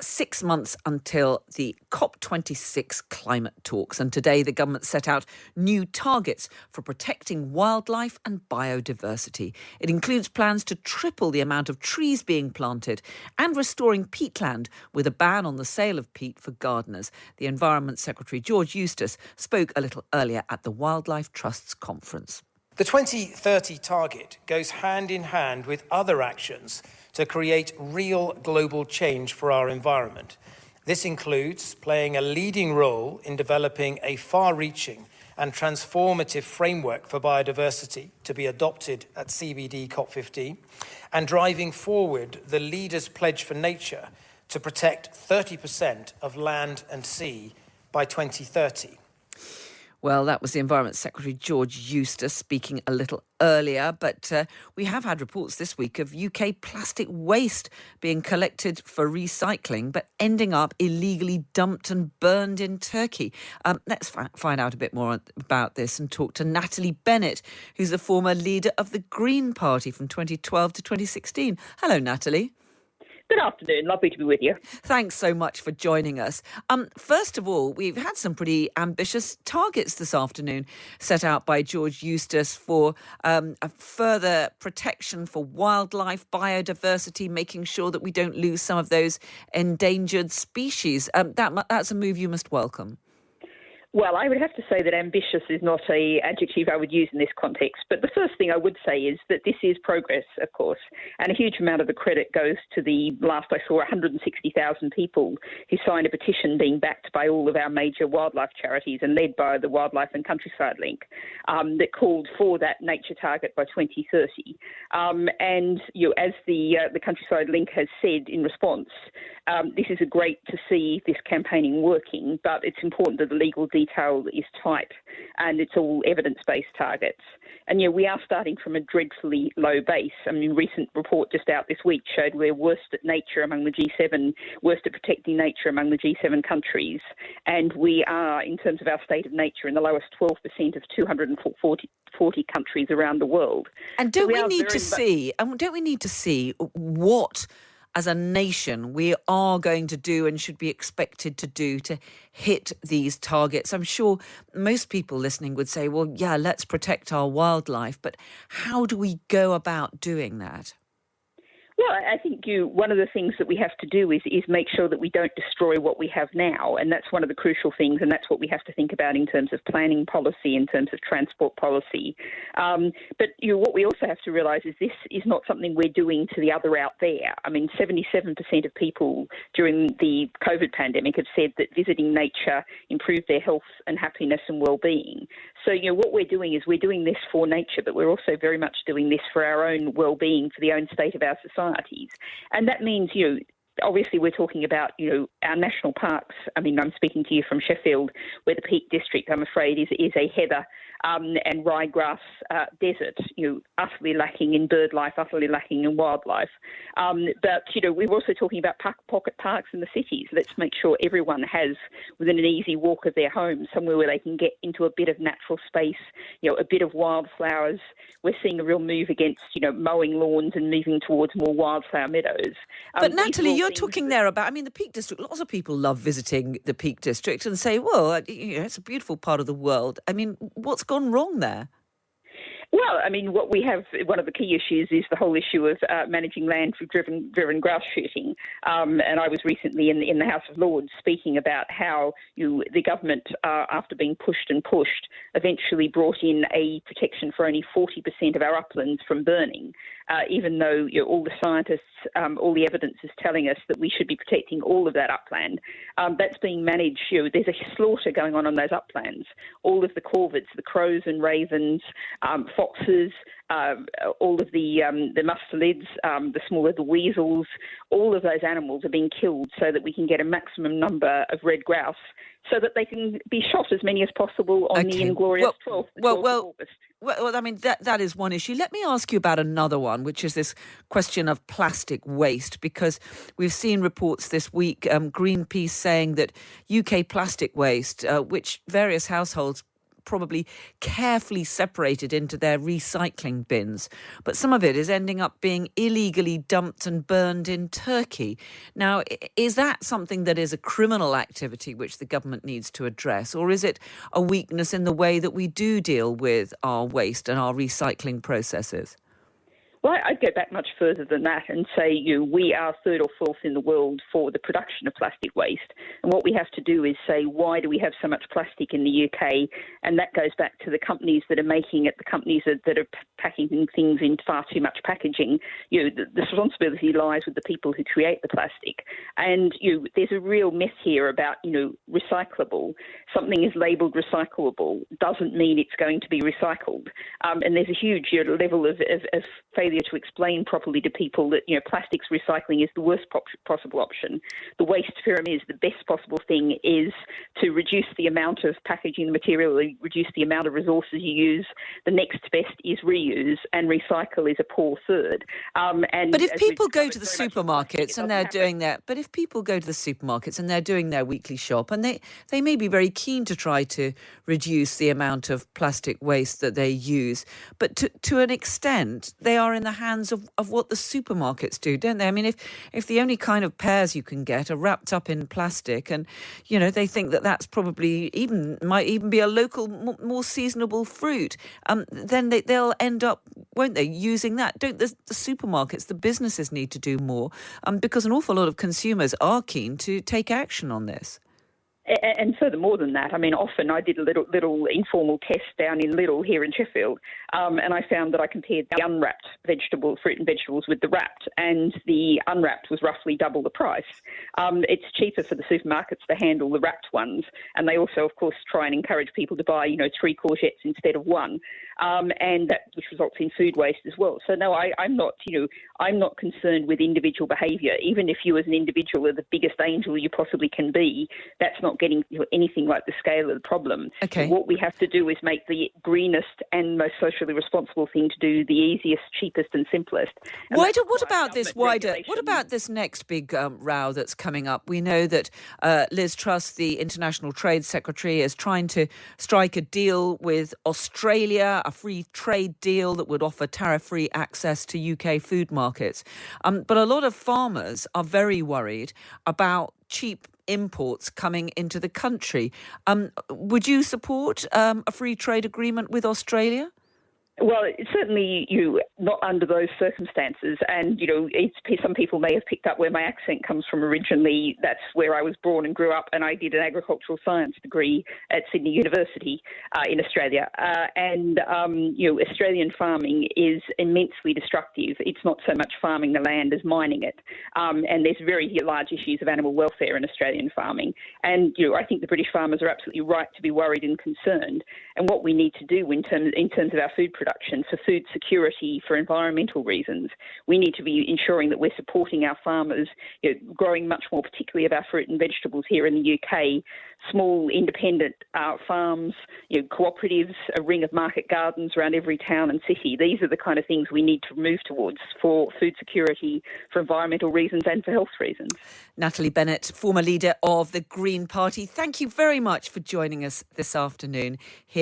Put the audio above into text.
6 months until the COP26 climate talks, and today the government set out new targets for protecting wildlife and biodiversity. It includes plans to triple the amount of trees being planted and restoring peatland with a ban on the sale of peat for gardeners. The Environment Secretary George Eustice spoke a little earlier at the Wildlife Trust's conference. The 2030 target goes hand in hand with other actions to create real global change for our environment. This includes playing a leading role in developing a far-reaching and transformative framework for biodiversity to be adopted at CBD COP15 and driving forward the Leaders' Pledge for Nature to protect 30% of land and sea by 2030. Well, that was the Environment Secretary George Eustice speaking a little earlier, but we have had reports this week of UK plastic waste being collected for recycling but ending up illegally dumped and burned in Turkey. Let's find out a bit more about this and talk to Natalie Bennett, who's the former leader of the Green Party from 2012 to 2016. Hello, Natalie. Good afternoon. Lovely to be with you. Thanks so much for joining us. First of all, we've had some pretty ambitious targets this afternoon set out by George Eustice for a further protection for wildlife, biodiversity, making sure that we don't lose some of those endangered species. That's a move you must welcome. Well, I would have to say that ambitious is not an adjective I would use in this context. But the first thing I would say is that this is progress, of course, and a huge amount of the credit goes to the last I saw 160,000 people who signed a petition being backed by all of our major wildlife charities and led by the Wildlife and Countryside Link that called for that nature target by 2030. And as the Countryside Link has said in response, this is great to see this campaigning working, but it's important that the legal detail is tight and it's all evidence-based targets. And we are starting from a dreadfully low base. I mean, a recent report just out this week showed we're worst at nature among the G7, worst at protecting nature among the G7 countries. And we are, in terms of our state of nature, in the lowest 12% of 240 countries around the world. And don't we need to see what, as a nation, we are going to do and should be expected to do to hit these targets? I'm sure most people listening would say, well, yeah, let's protect our wildlife. But how do we go about doing that? Well, I think one of the things that we have to do is make sure that we don't destroy what we have now. And that's one of the crucial things. And that's what we have to think about in terms of planning policy, in terms of transport policy. But what we also have to realise is this is not something we're doing to the other out there. I mean, 77% of people during the COVID pandemic have said that visiting nature improved their health and happiness and well-being. So, what we're doing is we're doing this for nature, but we're also very much doing this for our own well-being, for the own state of our societies. And that means, obviously we're talking about, our national parks. I mean, I'm speaking to you from Sheffield, where the Peak District, I'm afraid, is a heather and ryegrass desert, utterly lacking in bird life, utterly lacking in wildlife. But, we're also talking about pocket parks in the cities. Let's make sure everyone has, within an easy walk of their home, somewhere where they can get into a bit of natural space, a bit of wildflowers. We're seeing a real move against, mowing lawns and moving towards more wildflower meadows. But Natalie, you're talking there about, the Peak District. Lots of people love visiting the Peak District and say, well, it's a beautiful part of the world. I mean, what's gone wrong there? Well, what we have, one of the key issues is the whole issue of managing land for driven grass shooting. And I was recently in the House of Lords speaking about how the government, after being pushed, eventually brought in a protection for only 40% of our uplands from burning, even though all the scientists, all the evidence is telling us that we should be protecting all of that upland. That's being managed. There's a slaughter going on those uplands. All of the corvids, the crows and ravens, foxes, all of the mustelids, the weasels, all of those animals are being killed so that we can get a maximum number of red grouse so that they can be shot as many as possible on the inglorious 12th of August. Well, that is one issue. Let me ask you about another one, which is this question of plastic waste, because we've seen reports this week, Greenpeace saying that UK plastic waste, which various households probably carefully separated into their recycling bins. But some of it is ending up being illegally dumped and burned in Turkey. Now, is that something that is a criminal activity which the government needs to address? Or is it a weakness in the way that we do deal with our waste and our recycling processes? Well, I'd go back much further than that and say, we are third or fourth in the world for the production of plastic waste. And what we have to do is say, why do we have so much plastic in the UK? And that goes back to the companies that are making it, the companies that are packing things in far too much packaging. The responsibility lies with the people who create the plastic. And there's a real myth here about, recyclable. Something is labelled recyclable doesn't mean it's going to be recycled. And there's a huge level of failure to explain properly to people that plastics recycling is the worst possible option. The waste pyramid is the best possible thing is to reduce the amount of packaging material, reduce the amount of resources you use. The next best is reuse, and recycle is a poor third. But if people go to the supermarkets and they're doing their, but if people go to the supermarkets and they're doing their weekly shop, and they may be very keen to try to reduce the amount of plastic waste that they use, but to an extent they are in the hands of what the supermarkets do, don't they? I mean, if the only kind of pears you can get are wrapped up in plastic, and they think that that's probably might even be a local, more seasonable fruit, then they'll end up, won't they, using that? Don't the supermarkets, the businesses need to do more, because an awful lot of consumers are keen to take action on this. And furthermore than that, I mean, often I did a little informal test down in Lidl here in Sheffield, and I found that I compared the unwrapped fruit and vegetables with the wrapped, and the unwrapped was roughly double the price. It's cheaper for the supermarkets to handle the wrapped ones, and they also, of course, try and encourage people to buy, 3 courgettes instead of 1, and that which results in food waste as well. So no, I'm not concerned with individual behaviour. Even if you as an individual are the biggest angel you possibly can be, that's not getting anything like the scale of the problem. Okay. What we have to do is make the greenest and most socially responsible thing to do the easiest, cheapest and simplest. And what about this next big row that's coming up? We know that Liz Truss, the International Trade Secretary, is trying to strike a deal with Australia, a free trade deal that would offer tariff-free access to UK food markets. But a lot of farmers are very worried about cheap imports coming into the country. Would you support a free trade agreement with Australia? Well, certainly not under those circumstances. And, some people may have picked up where my accent comes from originally. That's where I was born and grew up, and I did an agricultural science degree at Sydney University in Australia. Australian farming is immensely destructive. It's not so much farming the land as mining it. And there's very large issues of animal welfare in Australian farming. And, I think the British farmers are absolutely right to be worried and concerned. And what we need to do in terms of our food production, for food security, for environmental reasons, we need to be ensuring that we're supporting our farmers, growing much more, particularly of our fruit and vegetables here in the UK, small independent farms, cooperatives, a ring of market gardens around every town and city. These are the kind of things we need to move towards for food security, for environmental reasons and for health reasons. Natalie Bennett, former leader of the Green Party, thank you very much for joining us this afternoon here.